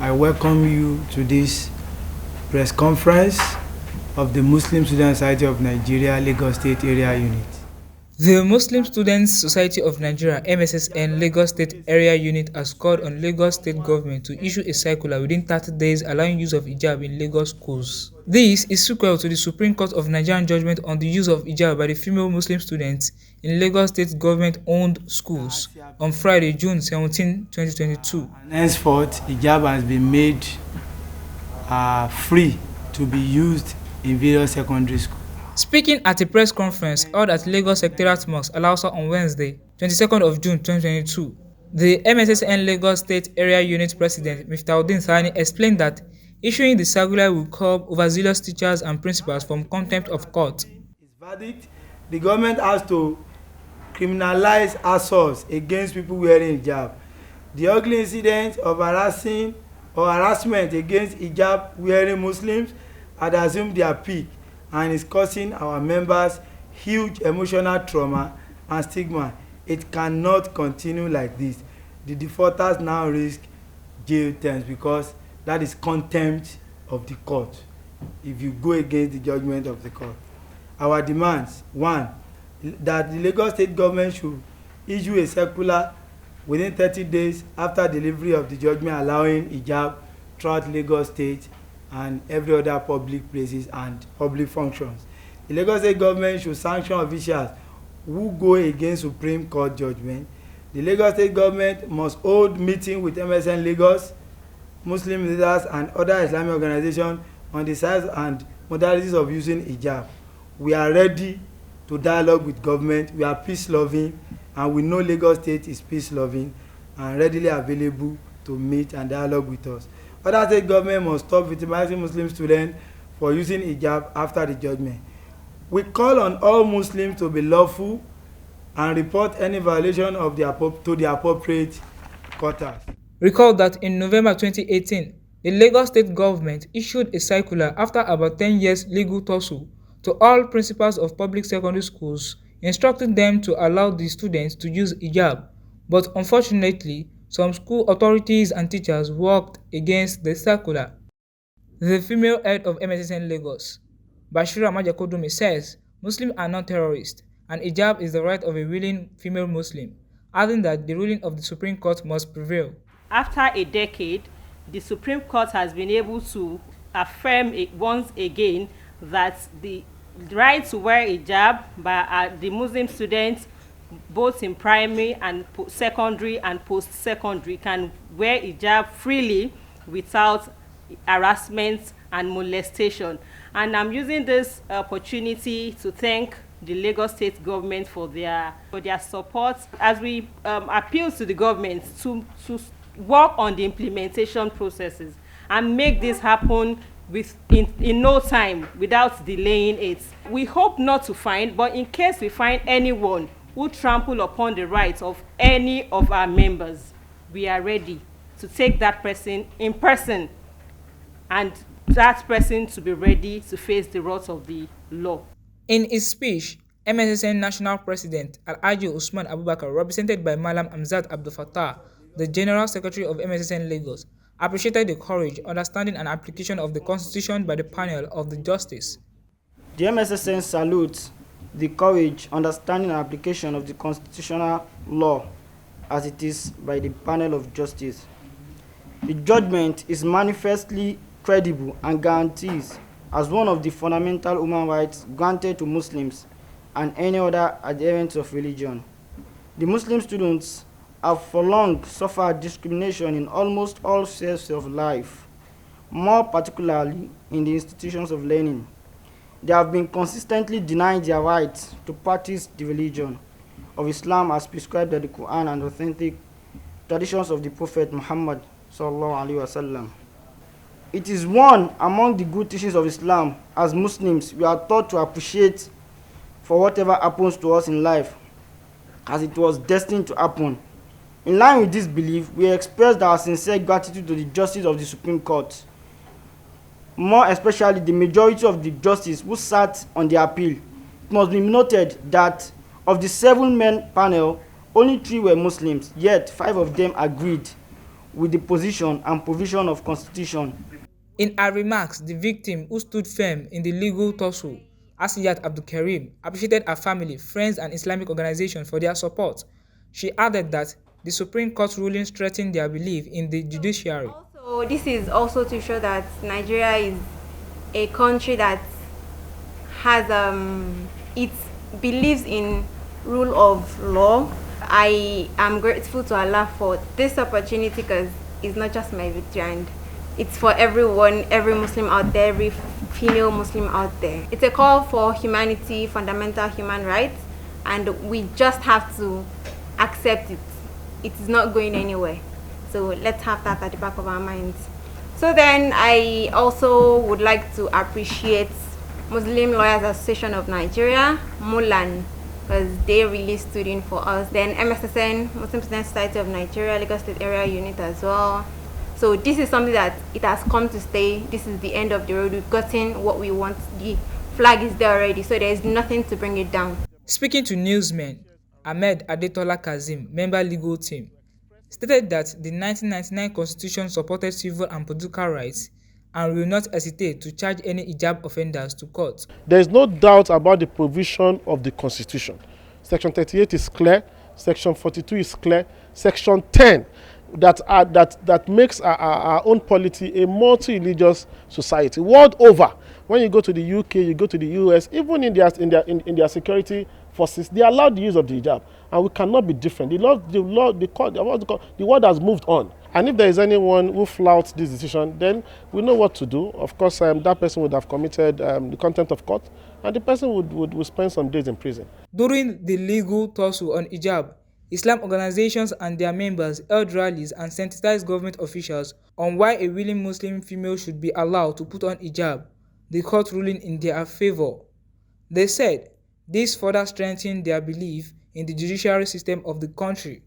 I welcome you to this press conference of the Muslim Student Society of Nigeria, Lagos State Area Unit. The Muslim Students Society of Nigeria (MSSN) Lagos State Area Unit has called on Lagos State Government to issue a circular within 30 days allowing use of hijab in Lagos schools. This is sequel to the Supreme Court of Nigerian judgment on the use of hijab by the female Muslim students in Lagos State government-owned schools on Friday, June 17, 2022. And henceforth, hijab has been made free to be used in various secondary schools. Speaking at a press conference held at Lagos Secretariat Mosque, Alausa on Wednesday, 22nd of June 2022, the MSSN Lagos State Area Unit President Miftauddin Thani explained that issuing the circular will curb overzealous teachers and principals from contempt of court. Its verdict, the government has to criminalize assaults against people wearing hijab. The ugly incident of harassment against hijab wearing Muslims had assumed their peak and is causing our members huge emotional trauma and stigma. It cannot continue like this. The defaulters now risk jail terms because that is contempt of the court if you go against the judgment of the court. Our demands: 1, that the Lagos State government should issue a circular within 30 days after delivery of the judgment allowing hijab throughout Lagos State and every other public places and public functions. The Lagos State government should sanction officials who go against Supreme Court judgment. The Lagos State government must hold meeting with MSN Lagos, Muslim leaders and other Islamic organizations on the size and modalities of using hijab. We are ready to dialogue with government. We are peace-loving and we know Lagos State is peace-loving and readily available to meet and dialogue with us. Other state government must stop victimizing Muslim students for using hijab after the judgment. We call on all Muslims to be lawful and report any violation of to the appropriate quarters. Recall that in November 2018, the Lagos State government issued a circular after about 10 years legal tussle to all principals of public secondary schools, instructing them to allow the students to use hijab. But unfortunately, some school authorities and teachers worked against the circular. The female head of MSSN Lagos, Bashira Majakodumi, says Muslims are not terrorists and hijab is the right of a willing female Muslim, adding that the ruling of the Supreme Court must prevail. After a decade, the Supreme Court has been able to affirm once again that the right to wear hijab by the Muslim students both in primary and secondary and post-secondary can wear hijab freely without harassment and molestation. And I'm using this opportunity to thank the Lagos State government for their support as we appeal to the government to work on the implementation processes and make this happen in no time without delaying it. We hope not to find, but in case we find anyone who trample upon the rights of any of our members, we are ready to take that person in person and that person to be ready to face the wrath of the law. In his speech, MSSN National President Alhaji Usman Abubakar, represented by Malam Amzad Abdul Fattah, the General Secretary of MSSN Lagos, appreciated the courage, understanding and application of the Constitution by the panel of the Justice. The MSSN salutes the courage, understanding and application of the constitutional law as it is by the panel of justice. The judgment is manifestly credible and guarantees as one of the fundamental human rights granted to Muslims and any other adherents of religion. The Muslim students have for long suffered discrimination in almost all spheres of life, more particularly in the institutions of learning. They have been consistently denied their right to practice the religion of Islam as prescribed by the Quran and authentic traditions of the Prophet Muhammad sallallahu alaihi wasallam. It is one among the good teachings of Islam. As Muslims, we are taught to appreciate for whatever happens to us in life, as it was destined to happen. In line with this belief, we express our sincere gratitude to the justice of the Supreme Court, more especially the majority of the justices who sat on the appeal. It must be noted that of the 7-men panel, only 3 were Muslims, yet 5 of them agreed with the position and provision of Constitution. In her remarks, the victim, who stood firm in the legal tussle, Asiyat Abdulkarim, appreciated her family, friends, and Islamic organizations for their support. She added that the Supreme Court ruling strengthened their belief in the judiciary. Also, this is also to show that Nigeria is a country that has it believes in rule of law. I am grateful to Allah for this opportunity because it's not just my victory, and it's for everyone, every Muslim out there, every female Muslim out there. It's a call for humanity, fundamental human rights, and we just have to accept it. It is not going anywhere. So let's have that at the back of our minds. So then I also would like to appreciate Muslim Lawyers Association of Nigeria, MULAN, because they really stood in for us. Then MSSN, Muslim Student Society of Nigeria, Lagos State Area Unit as well. So this is something that it has come to stay. This is the end of the road. We've gotten what we want. The flag is there already, so there is nothing to bring it down. Speaking to newsmen, Ahmed Adetola Kazim, member legal team, stated that the 1999 Constitution supported civil and political rights and will not hesitate to charge any hijab offenders to court. There is no doubt about the provision of the Constitution. Section 38 is clear, Section 42 is clear, Section 10 that makes our own polity a multi-religious society. World over, when you go to the UK, you go to the US, even in their security forces, they allow the use of the hijab, and we cannot be different. The world has moved on. And if there is anyone who flouts this decision, then we know what to do. Of course, that person would have committed the contempt of court, and the person would spend some days in prison. During the legal tussle on hijab, Islam organizations and their members held rallies and sensitized government officials on why a willing Muslim female should be allowed to put on hijab, the court ruling in their favor. They said this further strengthened their belief in the judiciary system of the country.